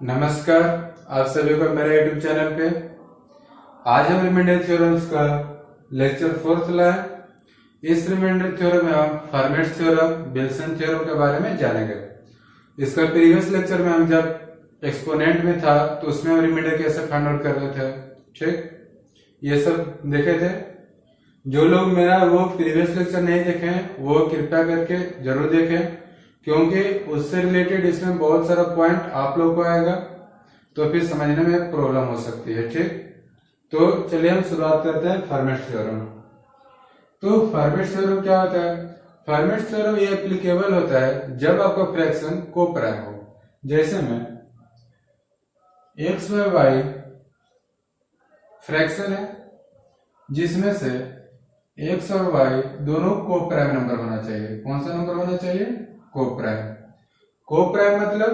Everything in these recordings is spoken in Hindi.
नमस्कार, आप सभी को मेरे यूट्यूब चैनल पे। आज हम रिमाइंडर थ्योरम्स का लेक्चर 4th लाए। इस रिमाइंडर थ्योरम में हम फर्मेट थ्योरम, विल्सन थ्योरम के बारे में जानेंगे। इसका प्रीवियस लेक्चर में हम जब एक्सपोनेंट में था तो उसमें हम रिमाइंडर कैसे फाइंड आउट कर रहे थे, ठीक, ये सब देखे थे। जो लोग मेरा वो प्रीवियस लेक्चर नहीं देखे हैं वो कृपया करके जरूर देखें, क्योंकि उससे रिलेटेड इसमें बहुत सारा पॉइंट आप लोग को आएगा तो फिर समझने में प्रॉब्लम हो सकती है, ठीक। तो चलिए हम शुरुआत करते हैं फर्मेट थ्योरम। तो फर्मेट थ्योरम क्या होता है? फर्मेट थ्योरम ये एप्लीकेबल होता है जब आपका फ्रैक्शन को प्राइम हो। जैसे में एक्स बाय वाई फ्रैक्शन है जिसमें से एक्स और वाई दोनों को प्राइम नंबर होना चाहिए। कौन सा नंबर होना चाहिए? को प्राइम। को प्राइम मतलब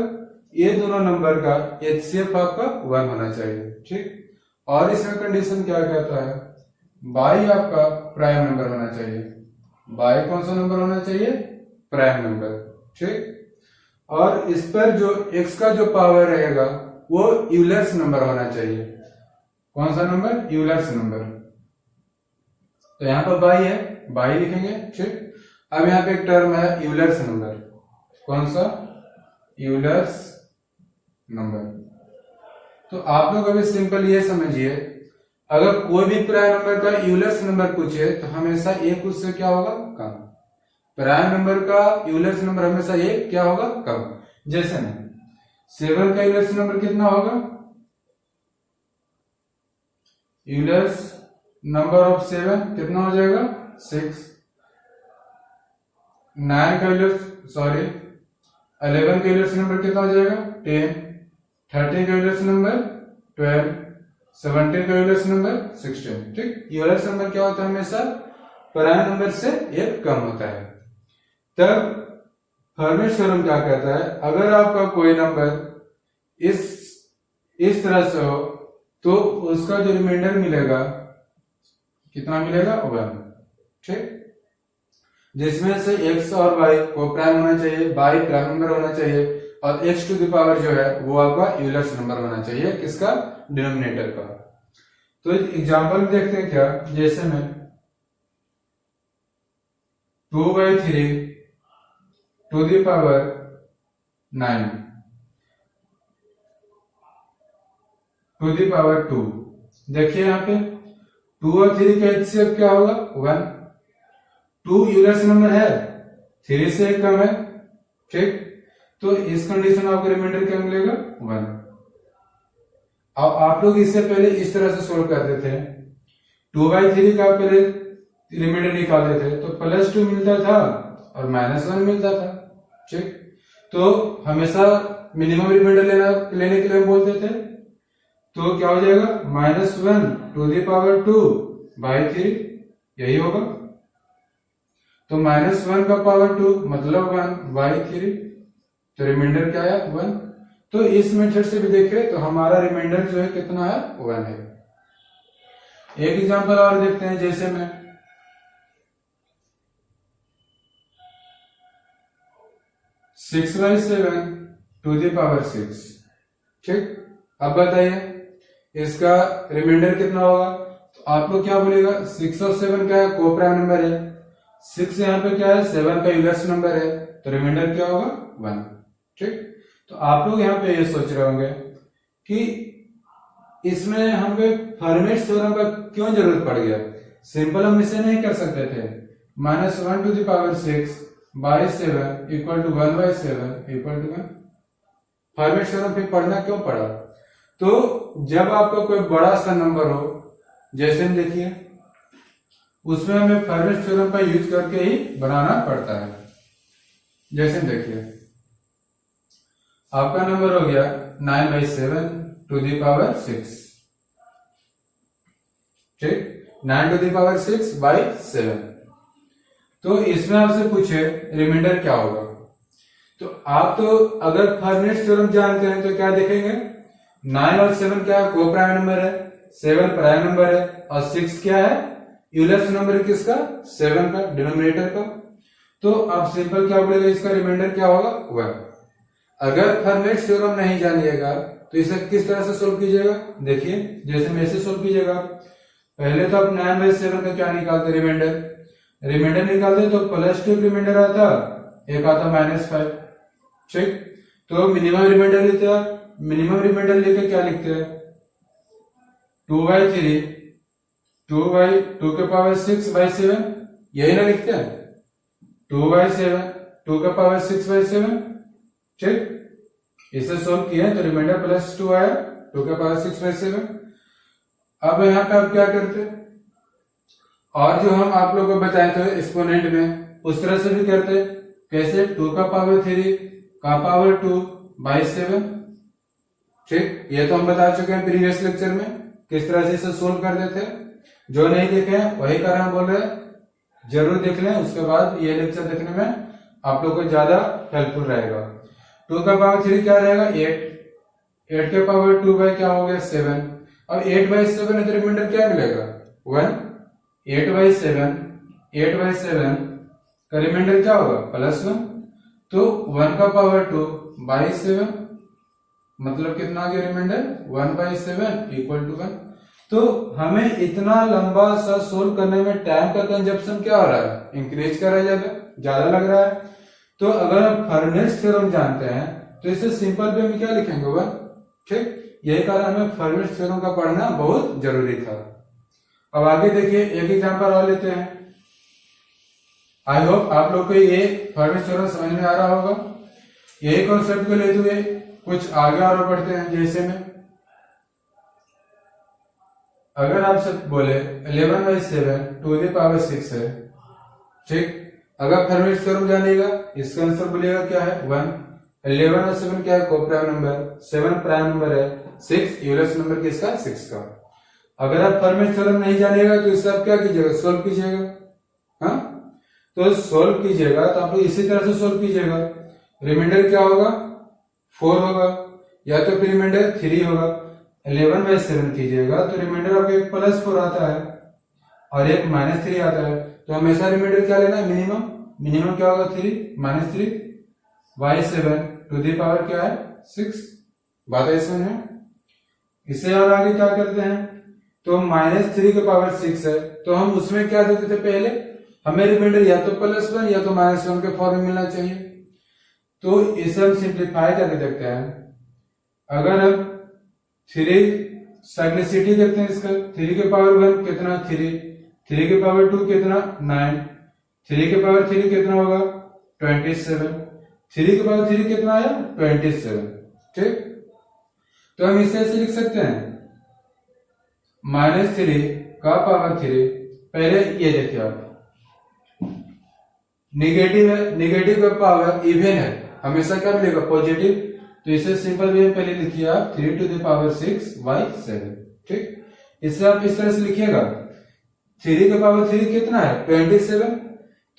ये दोनों नंबर का एचसीएफ आपका 1 होना चाहिए, ठीक। और इसमें कंडीशन क्या कहता है? बाई आपका प्राइम नंबर होना चाहिए। बाई कौन सा नंबर होना चाहिए? प्राइम नंबर, ठीक। और इस पर जो एक्स का जो पावर रहेगा वो यूलर्स नंबर होना चाहिए। कौन सा नंबर? Euler's number. तो यहाँ पर बाई है, बाई लिखेंगे, ठीक। अब यहाँ पे एक टर्म है यूलर्स नंबर। कौन सा? Euler's number. तो आप लोग अभी सिंपल ये समझिए, अगर कोई भी प्राइम नंबर का यूलर्स नंबर पूछे तो हमेशा एक उससे क्या होगा? कम। प्राइम नंबर का यूलर्स नंबर हमेशा एक क्या होगा? कम। जैसे में 7 का यूलर्स नंबर कितना होगा? यूलर्स नंबर ऑफ 7 कितना हो जाएगा? 6। 9 का यूलर्स 11 का यूलर्स नंबर कितना हो जाएगा? 10। 13 का यूलर्स नंबर 12। 17 का यूलर्स नंबर 16, ठीक। यूलर्स नंबर क्या होता है? हमेशा प्राइम नंबर से एक कम होता है। तब फर्मेट थ्योरम क्या कहता है? अगर आपका कोई नंबर इस तरह से हो तो उसका जो रिमाइंडर मिलेगा कितना मिलेगा? 1, ठीक। जिसमें से x और y को प्राइम होना चाहिए, y प्राइम नंबर होना चाहिए और x टू द पावर जो है वो आपका यूलर्स नंबर होना चाहिए। किसका? डिनोमिनेटर का। तो एग्जांपल देखते हैं क्या। जैसे में 2/3 to the power 9 to the power 2। देखिए यहाँ पे 2 और 3 का एचसीएफ क्या होगा? 1। 2 यूलर्स नंबर है, 3 से एक कम है, ठीक। तो इस कंडीशन में आपको रिमाइंडर क्या मिलेगा? 1। अब आप लोग इससे पहले इस तरह से सोल्व करते थे। 2/3 का पहले रिमाइंडर निकालते थे तो +2 मिलता था और -1 मिलता था, ठीक। तो हमेशा मिनिमम रिमाइंडर लेने के लिए हम बोलते थे। तो क्या हो जाएगा? -1 टू द पावर 2/3, यही होगा। तो -1 का पावर 2 मतलब 1/3। तो रिमाइंडर क्या है? 1। तो इस मेथड से भी देखें तो हमारा रिमाइंडर जो है कितना है? 1 है। एक एग्जांपल और देखते हैं। जैसे में 6/7 टू द पावर 6, ठीक। अब बताइए इसका रिमाइंडर कितना होगा? तो आप लोग क्या बोलेगा? 6 और 7 क्या है? को प्राइम नंबर है। 6 यहाँ पे क्या है? 7 का यूलर्स नंबर है, तो रिमाइंडर क्या होगा? 1, ठीक। तो आप लोग यहाँ पे ये सोच रहे होंगे कि इसमें हमें फर्मेट थ्योरम का क्यों जरूरत पड़ गया? सिंपल हम इसे नहीं कर सकते थे? -1 to the power 6/7 equal to 1/7 equal to 1। Fermat theorem फिर पढ़ना क्यों पड़ा? तो जब आपका कोई बड़ा सा नंबर हो, जैसे देखिए उसमें हमें फर्मेट थ्योरम का यूज करके ही बनाना पड़ता है। जैसे देखिए आपका नंबर हो गया 9/7 टू द पावर 6, ठीक। 9 टू द पावर 6/7। तो इसमें आपसे पूछे रिमाइंडर क्या होगा? तो आप तो अगर फर्मेट थ्योरम जानते हैं तो क्या देखेंगे? 9 और 7 क्या है? को प्राइम नंबर है, 7 प्राइम नंबर है और 6 क्या है? यूलर्स नंबर किसका? 7 का, डिनोमिनेटर का। तो आप सिंपल क्या बोलेगा? इसका रिमाइंडर क्या होगा? 1। अगर फर्मेट थ्योरम नहीं जानिएगा तो इसे किस तरह से सोल्व कीजिएगा, देखिए जैसे में ऐसे सोल्व कीजिएगा। पहले तो आप 9/7 का क्या निकालते, रिमाइंडर निकालते तो +2 रिमाइंडर आता, एक आता -5, ठीक। तो मिनिमम रिमाइंडर लेते हैं, मिनिमम रिमाइंडर लेके क्या लिखते हैं, 2/3 2/6/7, यही ना लिखते हैं, 2/7 2/6/7, ठीक। इसे सोल्व किया तो रिमाइंडर +2 आया, 2/6/7। अब यहाँ पे आप क्या करते हैं, और जो हम आप लोगों को बताए थे एक्सपोनेंट में उस तरह से भी करते, कैसे 2/3 ठीक। ये तो हम बता चुके हैं प्रीवियस लेक्चर में किस तरह से इसे सोल्व कर देते हैं। जो नहीं देखे हैं वही कारण बोल रहे हैं, जरूर देख लें, उसके बाद ये लेक्चर देखने में आप लोग को ज्यादा हेल्पफुल रहेगा। 2/3 क्या रहेगा, 8 के पावर 2 बाई क्या हो गया 7। अब 8/7 है तो रिमाइंडर क्या मिलेगा 1, 8/7 का रिमाइंडर क्या होगा +1, तो 1/2/7 मतलब कितना आ गया रिमाइंडर 1/7 = 1। तो हमें इतना लंबा सा सोल्व करने में टाइम का कंजप्शन क्या हो रहा है, इंक्रीज कर रहा है, ज्यादा लग रहा है। तो अगर आप फर्नेस थ्योरम जानते हैं तो इसे सिंपल वे में क्या लिखेंगे 1, ठीक। यही कारण हमें फर्नेस थ्योरम का पढ़ना बहुत जरूरी था। अब आगे देखिए एक एग्जांपल और लेते हैं। आई होप आप लोग को ये फर्नेस थ्योरम समझ में आ रहा होगा। यही कॉन्सेप्ट को लेते हुए कुछ आगे और बढ़ते हैं। जैसे में अगर आपसे बोले 11/7 2 है, ठीक। अगर फर्नेस थ्योरम जानिएगा इसका आंसर बोलिएगा क्या है 1। 11 और 7 क्या है, कोप्राइम नंबर, 7 प्राइम नंबर है, 6 यूलर्स नंबर किसका 6 का। अगर आप फर्नेस थ्योरम नहीं जानिएगा तो इससे आप क्या कीजिएगा, सोल्व कीजिएगा। हाँ, तो सोल्व कीजिएगा तो आप इसी तरह से सोल्व कीजिएगा। रिमाइंडर क्या होगा 4 होगा, या तो फिर रिमाइंडर 3 होगा। 11/7 कीजिएगा तो रिमाइंडर आपको एक +4 आता है और एक -3 आता है। तो हमेशा रिमाइंडर क्या लेना है, मिनिमम क्या होगा 3 -3/7 टू दी पावर क्या है 6। बात ऐसा है। इससे और आगे क्या करते हैं, तो -3 के पावर 6 है तो हम उसमें क्या देते थे, पहले हमें रिमाइंडर या तो +1 या तो -1 के फॉर्म में मिलना चाहिए। तो इसे हम सिंप्लीफाई करके देखते हैं। अगर हम 3 साइक्लिसिटी देखते हैं इसका, 3 के पावर 1 कितना 3, 3 के पावर 2 कितना 9, 3 के पावर 3 कितना होगा 27, 3 के पावर 3 कितना आया 27, ठीक। तो हम इसे ऐसे लिख सकते हैं -3 का पावर 3। पहले ये देखिए आप, निगेटिव है, निगेटिव का पावर इवन है, हमेशा क्या मिलेगा पॉजिटिव। तो इसे सिंपल वे पहले लिखिए आप 3 टू द पावर 6/7, ठीक। इसे आप इस तरह से लिखिएगा 3 के पावर 3 कितना है 27,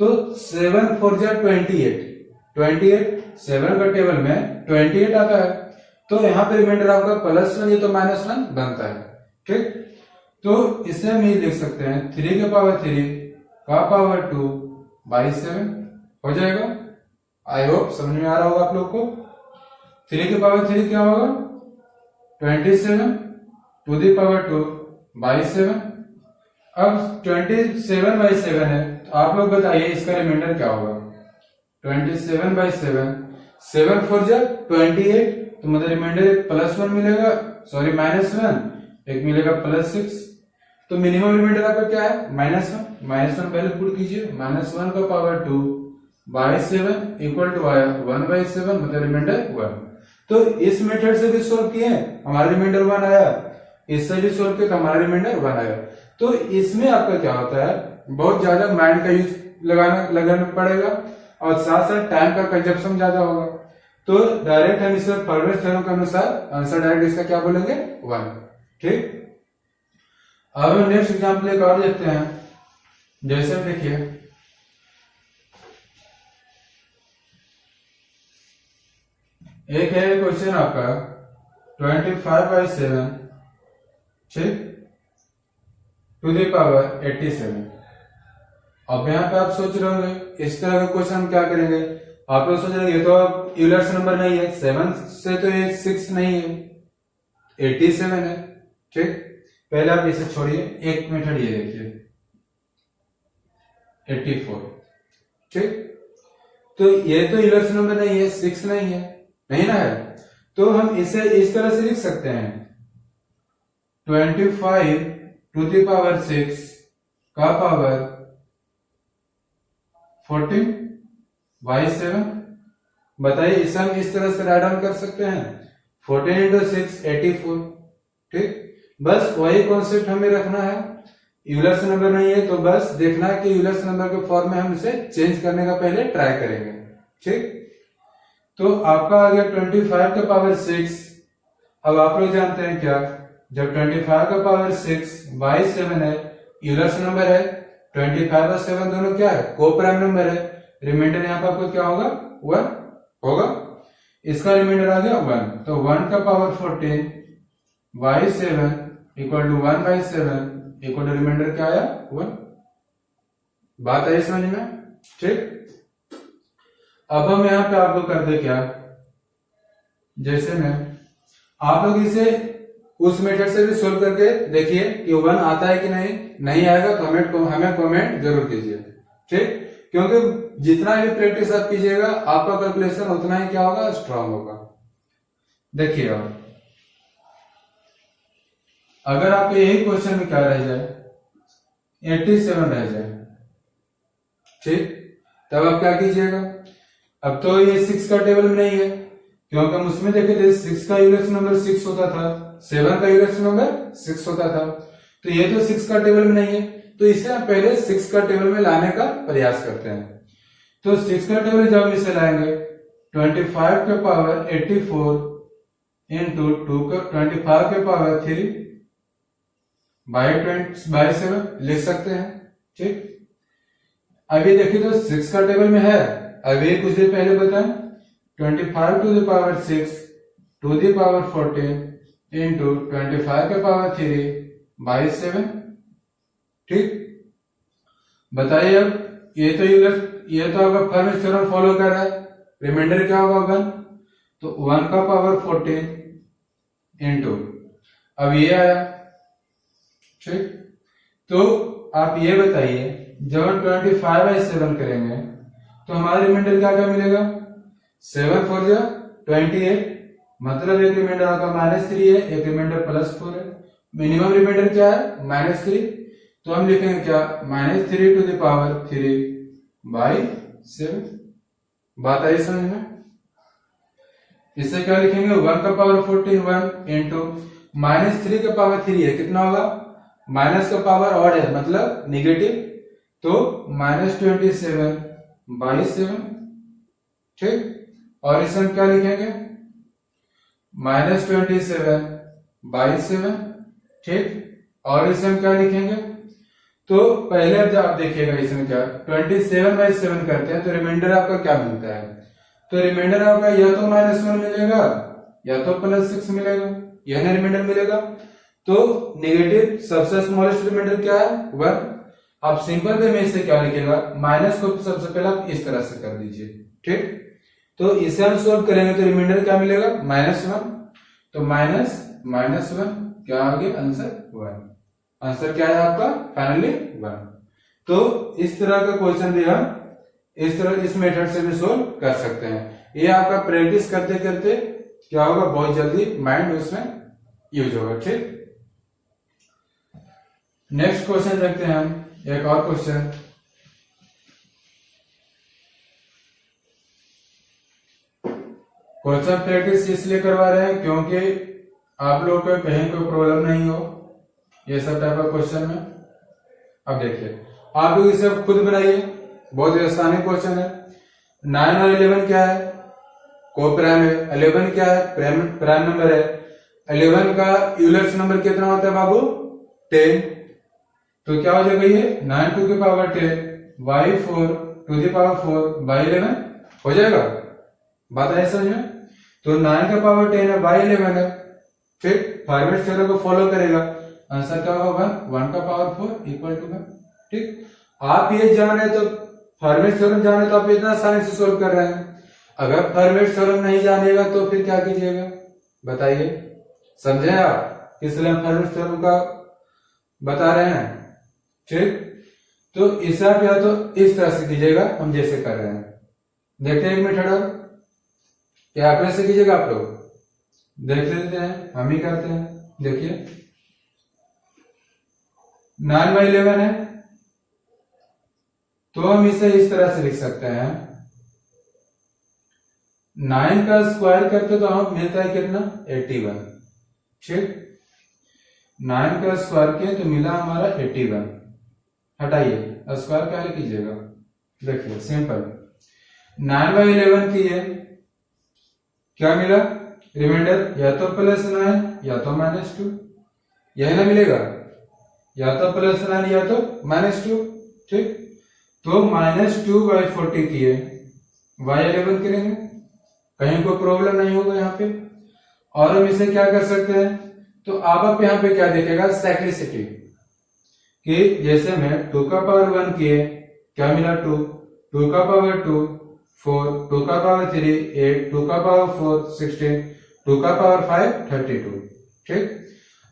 तो 7 4 जा 28, 7 का टेबल में 28 आता है। तो यहाँ पे रिमाइंडर आपका +1 या तो -1 बनता है, ठीक। तो इसे हम ये लिख सकते हैं 3 के पावर 3 का पावर 2/7 हो जाएगा। आई होप समझ में आ रहा होगा आप लोग को। 3 के पावर 3 क्या होगा 27 टू दी पावर 2/7। अब 27/7 है तो आप लोग बताइए इसका रिमाइंडर क्या होगा 27/7, 7 4 जा 28, तो मतलब रिमाइंडर +1 मिलेगा, सॉरी -1, एक मिलेगा +6। तो मिनिमम रिमाइंडर आपका क्या है -1 पहले पुट कीजिए, -1 का पावर 2/7 = आया 1/7, मतलब रिमाइंडर 1। तो इस मेथड से भी सोल्व किए हमारा रिमाइंडर 1 आया, इससे भी सोल्व किया तो हमारा रिमाइंडर 1 आया। तो इसमें आपका क्या होता है, बहुत ज्यादा माइंड का यूज लगाना पड़ेगा और साथ साथ टाइम का कंजप्शन ज्यादा होगा। तो डायरेक्ट हम इसे फर्नेस थ्योरम के अनुसार आंसर डायरेक्ट इसका क्या बोलेंगे 1, ठीक। अब नेक्स्ट एग्जाम्पल एक और देखते हैं। जैसे देखिए एक है क्वेश्चन आपका 25/7, ठीक, टू द पावर 87। अब यहाँ पे आप सोच रहे होंगे इस तरह का क्वेश्चन हम क्या करेंगे, आप लोग सोच रहे हैं ये तो यूलर्स नंबर नहीं है, 7 से तो ये 6 नहीं है, 87 है। ठीक, पहले आप इसे छोड़िए, एक मेथड ये देखिए 84। ठीक, तो ये तो यूलर्स नंबर नहीं है, 6 नहीं है, नहीं ना है, तो हम इसे इस तरह से लिख सकते हैं 25 टू द पावर 6 का पावर 14 बाई 7। बताइए इसे हम इस तरह से राइट डाउन कर सकते हैं 14 इंटू 6 84। ठीक, बस वही कॉन्सेप्ट हमें रखना है, यूलर्स नंबर नहीं है तो बस देखना है कि यूलर्स नंबर के फॉर्म में हम इसे चेंज करने का पहले ट्राई करेंगे। ठीक, तो आपका आ गया 25 का पावर 6। अब आप लोग जानते हैं क्या, जब 25 का पावर 6 बाई 7 है, यूलर्स नंबर है, 25 और 7 दोनों क्या है, को प्राइम नंबर है, रिमाइंडर यहाँ पर आपको क्या होगा 1 होगा, इसका रिमाइंडर आ गया 1, तो 1 का power 14 by 7 equal to 1 by 7 equal to remainder क्या आया 1। बात आई समझ में। ठीक, अब हम यहाँ पे आपको कर दे क्या, जैसे में आप लोग इसे उस मेथड से भी सोल्व करके देखिए कि 1 आता है कि नहीं आएगा तो हमें कमेंट जरूर कीजिए। ठीक, क्योंकि जितना भी प्रैक्टिस आप कीजिएगा आपका कैलकुलेशन उतना ही क्या होगा, स्ट्रांग होगा। देखिए अब अगर आपको यही क्वेश्चन में क्या रह जाए 87 रह जाए, ठीक, तब आप क्या कीजिएगा, अब तो ये 6 का टेबल में नहीं है, क्योंकि हम उसमें देखे थे 6 का यूलर्स नंबर 6 होता था, 7 का यूलर्स नंबर 6 होता था, तो ये तो 6 का टेबल में नहीं है, तो इसे हम पहले 6 का टेबल में लाने का प्रयास करते हैं। तो 6 का टेबल जब हम इसे लाएंगे 25 के पावर 84 इंटू 25 के पावर 3 बाई 7 लिख सकते हैं। ठीक, अभी देखिए तो 6 का टेबल में है, अभी कुछ देर पहले बताएं 25 to the power 6 to the power 14 into 25 के पावर 3 बाई 7। ठीक, बताइए अब ये तो आपका फर्मी थ्योरम फॉलो कर रहा है, रिमाइंडर क्या होगा 1, तो 1 का पावर 14 इंटू, अब ये आया। ठीक, तो आप ये बताइए जब हम 25 बाई 7 करेंगे तो हमारा रिमाइंडर क्या क्या मिलेगा, 7 4 जा 28, मतलब एक रिमाइंडर आपका -3 है, एक रिमाइंडर +4 है, मिनिमम रिमाइंडर क्या है -3, तो हम लिखेंगे क्या -3 टू द पावर 3 बाई 7। बात आई समझ में। इससे क्या लिखेंगे 1 का पावर 14 1 इंटू -3 का पावर 3 है, कितना होगा, माइनस का पावर ऑड है मतलब निगेटिव, तो -27 बाई 7। ठीक, और इसे हम क्या लिखेंगे -27 बाई 7। ठीक, और इसे हम क्या लिखेंगे, तो पहले जब आप देखिएगा इसमें क्या 27 बाई 7 करते हैं तो रिमाइंडर आपका क्या मिलता है, तो रिमाइंडर आपका या तो -1 मिलेगा या तो +6 मिलेगा, यह रिमाइंडर मिलेगा, तो नेगेटिव सबसे स्मॉलेस्ट रिमाइंडर क्या है 1। आप सिंपल वे में इसे क्या लिखेगा, माइनस को सबसे पहले आप इस तरह से कर दीजिए। ठीक, तो इसे हम सोल्व करेंगे तो रिमाइंडर क्या मिलेगा -1, तो -1 क्या आ गया आंसर 1। आंसर क्या है आपका फाइनली 1। तो इस तरह का क्वेश्चन भी हम इस मेथड से भी सोल्व कर सकते हैं। ये आपका प्रैक्टिस करते करते क्या होगा, बहुत जल्दी माइंड उसमें यूज होगा। ठीक, नेक्स्ट क्वेश्चन देखते हैं हम, एक और क्वेश्चन। क्वेश्चन प्रैक्टिस इसलिए करवा रहे हैं क्योंकि आप लोग को कहीं कोई प्रॉब्लम नहीं हो ये सब टाइप का क्वेश्चन में। अब देखिए आप लोग इसे खुद बनाइए, बहुत ही आसानी क्वेश्चन है। 9 और 11 क्या है, को प्राइम है, 11 क्या है प्राइम नंबर है, 11 का यूलर्स नंबर कितना होता है बाबू 10, तो क्या हो जाएगा ये 9 टू की power 10 by 4 to the power 4 by 11 हो जाएगा। बात है समझ में। तो 9 का पावर 10 है बाई 11 है, ठीक, फॉर्मेट थ्योरम को फॉलो करेगा, आंसर क्या होगा 1 का पावर 4 इक्वल टू 1। ठीक, आप ये जान रहे तो फॉर्मेट थ्योरम जान रहे तो आप इतना आसानी से सोल्व कर रहे हैं। अगर फॉर्मेट थ्योरम नहीं जानिएगा तो फिर क्या कीजिएगा बताइए, समझे आप, इसलिए हम फॉर्मेट थ्योरम का बता रहे हैं। ठीक, तो इसे आप या तो इस तरह से कीजिएगा हम जैसे कर रहे हैं। देखते हैं एक मेथड और, क्या आप ऐसे कीजिएगा, आप लोग देख लेते हैं, हम ही करते हैं। देखिए 9/11 है तो हम इसे इस तरह से लिख सकते हैं, 9 का स्क्वायर करते तो हमें मिलता है कितना 81। ठीक, 9 का स्क्वायर किया तो मिला हमारा 81। हटाइए स्क्वायर पहले कीजिएगा। देखिए सिंपल, 9/11 किए क्या मिला रिमाइंडर, या तो +9 या तो -2, यही ना मिलेगा, या तो +9 या तो -2। ठीक, तो -2/40 किए y11 करेंगे, कहीं कोई प्रॉब्लम नहीं होगा यहाँ पे। और हम इसे क्या कर सकते हैं, तो आप यहाँ पे क्या देखेगा साइक्लिसिटी, कि जैसे मैं 2 का पावर 1 किए क्या मिला 2, 2 का पावर 2 4, 2 का पावर 3 8, 2 का पावर 4 16, 2 का पावर 5 32। ठीक,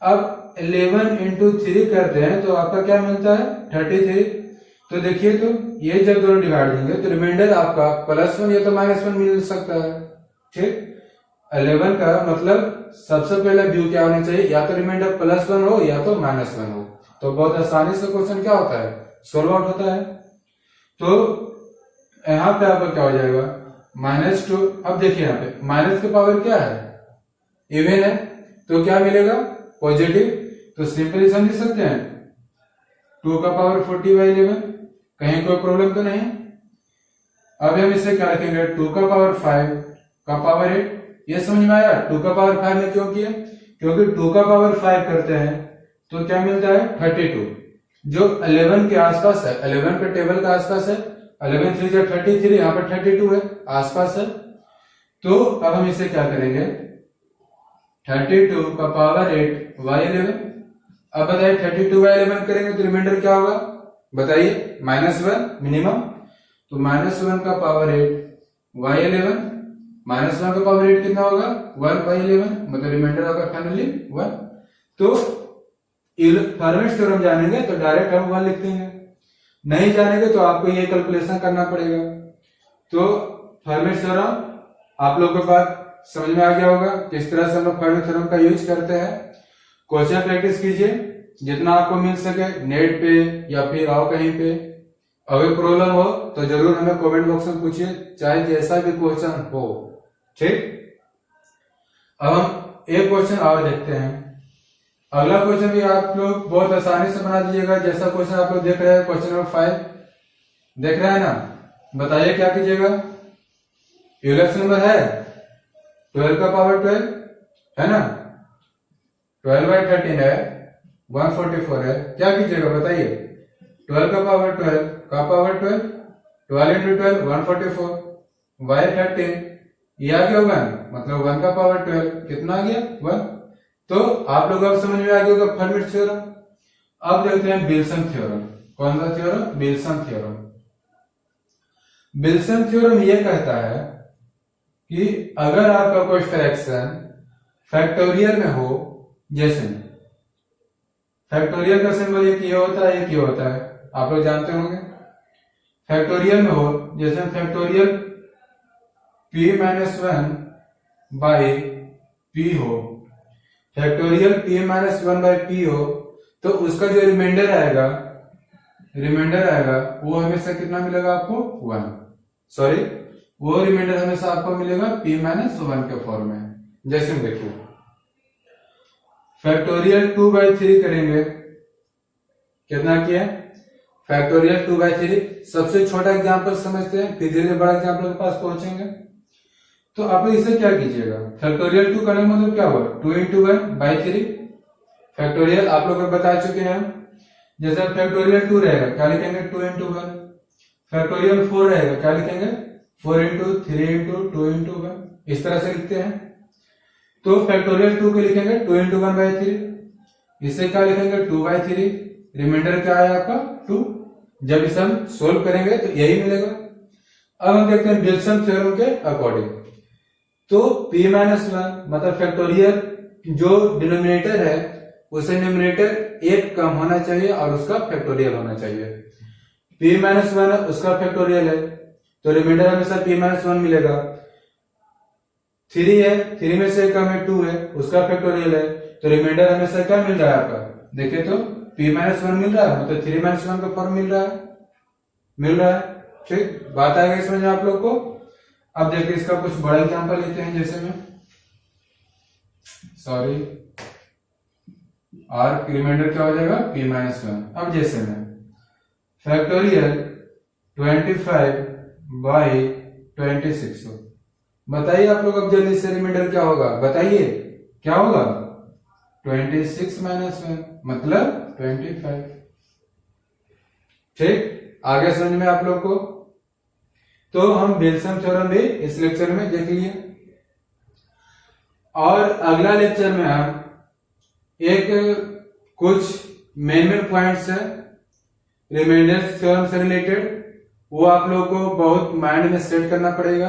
अब 11 इंटू 3 करते हैं तो आपका क्या मिलता है 33। तो देखिए, तो ये जब दोनों डिवाइड देंगे तो रिमाइंडर आपका +1 या तो -1 मिल सकता है। ठीक, 11 का मतलब सबसे पहले व्यू क्या होना चाहिए, या तो रिमाइंडर +1 हो या तो -1 हो, तो बहुत आसानी से क्वेश्चन क्या होता है सोल्व आउट होता है। तो यहाँ पे आपका क्या हो जाएगा -2। अब देखिए यहाँ पे माइनस की पावर क्या है इवन है, तो क्या मिलेगा पॉजिटिव, तो सिंपली समझ सकते हैं 2 का पावर 40/11, कहीं कोई प्रॉब्लम तो नहीं। अब हम इसे क्या रखेंगे 2 का पावर 5 का पावर 8, ये समझ में आया 2 का पावर 5 में क्यों किया, क्योंकि 2 का पावर 5 करते हैं तो क्या मिलता है 32, जो 11 के आसपास है, 11 के टेबल के आसपास है, 11 3 जा 33, यहाँ पर 32 है आसपास है। तो अब हम इसे क्या करेंगे 32 का पावर 8 y11। अब बताइए 32/11 करेंगे तो रिमाइंडर क्या होगा बताइए -1 मिनिमम, तो -1 का पावर 8 y11, -1 का पावर 8 कितना होगा 1/11, मतलब रिमाइंडर होगा फाइनली 1। तो फॉर्मेट थ्योरम जानेंगे तो डायरेक्ट हम 1 लिख देंगे, नहीं जानेंगे तो आपको ये कैलकुलेशन करना पड़ेगा। तो फॉर्मेट थ्योरम आप लोगों के पास समझ में आ गया होगा किस तरह से हम लोग फॉर्मेट थ्योरम का यूज करते हैं। क्वेश्चन प्रैक्टिस कीजिए जितना आपको मिल सके नेट पे या फिर आओ कहीं पे, अगर प्रॉब्लम हो तो जरूर हमें कमेंट बॉक्स में पूछिए, चाहे जैसा भी क्वेश्चन हो। ठीक, अब हम एक क्वेश्चन और देखते हैं। अगला क्वेश्चन भी आप लोग बहुत आसानी से बना दीजिएगा, जैसा क्वेश्चन आप लोग देख रहे हैं क्वेश्चन नंबर 5 देख रहे हैं ना, बताइए क्या कीजिएगा। यूलर्स नंबर है 12 का पावर 12 है ना, 12/13 है, 144 है, क्या कीजिएगा बताइए 12 का पावर 12 का पावर 12, 12 इंटू 12 144 y13, ये आ गया 1, मतलब 1 का पावर 12 कितना आ गया 1। तो आप लोग अब समझ में आ गया होगा फॉर्मेट थ्योरम। अब देखते हैं विल्सन थ्योरम। कौन सा theorem Wilson theorem. Wilson theorem ये कहता है कि अगर आपका कोई फ्रैक्शन फैक्टोरियल में हो, जैसे फैक्टोरियल का सिंबल एक ये होता है एक ये होता है, आप लोग जानते होंगे। फैक्टोरियल में हो जैसे फैक्टोरियल p-1 बाई p हो, फैक्टोरियल p-1/p हो, तो उसका जो रिमाइंडर आएगा वो हमेशा कितना मिलेगा आपको 1, सॉरी वो रिमाइंडर हमेशा आपको मिलेगा p-1 के फॉर्म में। जैसे हम देखिए फैक्टोरियल 2/3 करेंगे, कितना किया फैक्टोरियल 2/3, सबसे छोटा एग्जांपल समझते हैं फिर धीरे बड़ा एग्जांपल के पास पहुंचेंगे। तो आप इसे क्या कीजिएगा फैक्टोरियल 2 करने मतलब क्या हुआ 2 इंटू 1/3, फैक्टोरियल आप लोग बता चुके हैं। जैसे फैक्टोरियल 2 रहेगा क्या लिखेंगे 2 इंटू 1, फैक्टोरियल 4 रहेगा क्या लिखेंगे 4 इंटू 3 इंटू 2 इंटू 1, इस तरह से लिखते हैं। तो फैक्टोरियल 2 को लिखेंगे 2 इंटू 1/3, इसे क्या लिखेंगे 2/3, रिमाइंडर क्या है आपका 2। जब इसे हम सोल्व करेंगे तो यही मिलेगा। अब हम देखते हैं विल्सन थ्योरम के अकॉर्डिंग। तो p माइनस वन मतलब फैक्टोरियल जो डिनोमिनेटर है उसे न्यूमरेटर एक कम होना चाहिए और उसका फैक्टोरियल होना चाहिए। p माइनस वन उसका फैक्टोरियल है तो रिमाइंडर हमेशा p माइनस वन मिलेगा। 3 है, 3 में से कम है 2 है, उसका फैक्टोरियल है तो रिमाइंडर हमेशा क्या मिल रहा है आपका, देखिए तो p माइनस वन मिल रहा है मतलब 3 माइनस वन का फॉर्म मिल रहा है। ठीक, बात आ गई समझ में आप लोग को। अब देखिए इसका कुछ बड़ा एग्जांपल लेते हैं, जैसे में सॉरी और रिमाइंडर क्या हो जाएगा p माइनस वन। अब जैसे में फैक्टोरियल 25 बाई 26 हो, बताइए आप लोग अब जल्दी से रिमाइंडर क्या होगा, बताइए क्या होगा, 26 माइनस वन मतलब 25। ठीक, आगे समझ में आप लोग को। तो हम विल्सन थ्योरम भी इस लेक्चर में देख लिए और अगला लेक्चर में हम एक कुछ मेन पॉइंट्स है रिमाइंडर थ्योरम से रिलेटेड, वो आप लोग को बहुत माइंड में सेट करना पड़ेगा।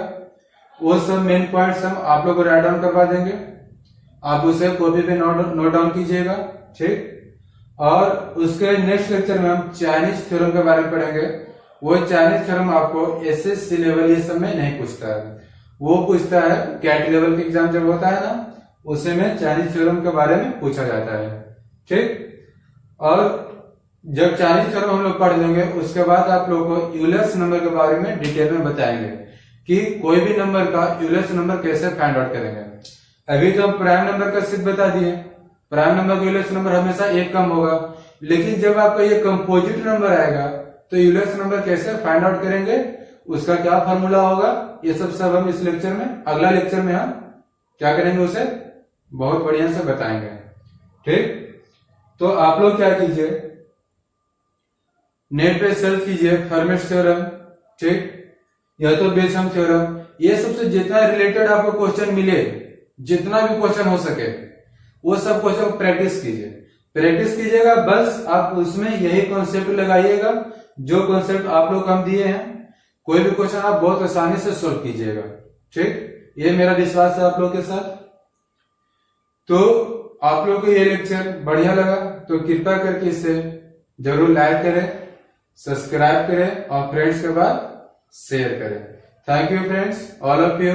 वो सब मेन पॉइंट्स हम आप लोग को राइट डाउन करवा देंगे, आप उसे कॉपी पे नोट डाउन कीजिएगा। ठीक, और उसके नेक्स्ट लेक्चर में हम चाइनीज थ्योरम के बारे में पढ़ेंगे। वो चाइनीज थ्योरम आपको एसएससी लेवल ये सब में नहीं पूछता है, वो पूछता है कैट लेवल के एग्जाम जब होता है ना, उसे में चाइनीज थ्योरम के बारे में पूछा जाता है। ठीक, और जब चाइनीज थ्योरम हम लोग पढ़ लेंगे उसके बाद आप लोग को यूलर्स नंबर के बारे में डिटेल में बताएंगे कि कोई भी नंबर का यूलर्स नंबर कैसे फाइंड आउट करेंगे। अभी तो हम प्राइम नंबर का सिर्फ बता दिए, प्राइम नंबर का यूलर्स नंबर हमेशा एक कम होगा, लेकिन जब आपका ये कंपोजिट नंबर आएगा तो यूलर्स नंबर कैसे फाइंड आउट करेंगे, उसका क्या फॉर्मूला होगा, ये सब हम इस लेक्चर में, अगला लेक्चर में हम क्या करेंगे उसे बहुत बढ़िया से बताएंगे। ठीक, तो आप लोग क्या कीजिए, नेट पे सर्च कीजिए फर्मेट थ्योरम, ठीक, या तो विल्सन थ्योरम, ये सबसे जितना रिलेटेड आपको क्वेश्चन मिले, जितना भी क्वेश्चन हो सके वो सब क्वेश्चन प्रैक्टिस कीजिएगा। बस आप उसमें यही कॉन्सेप्ट लगाइएगा जो कॉन्सेप्ट आप लोग हम दिए हैं, कोई भी क्वेश्चन आप बहुत आसानी से सोल्व कीजिएगा। ठीक, ये मेरा विश्वास है आप लोग के साथ। तो आप लोग को ये लेक्चर बढ़िया लगा तो कृपया करके इसे जरूर लाइक करें, सब्सक्राइब करें और फ्रेंड्स के बाद शेयर करें। Thank you friends, all of you.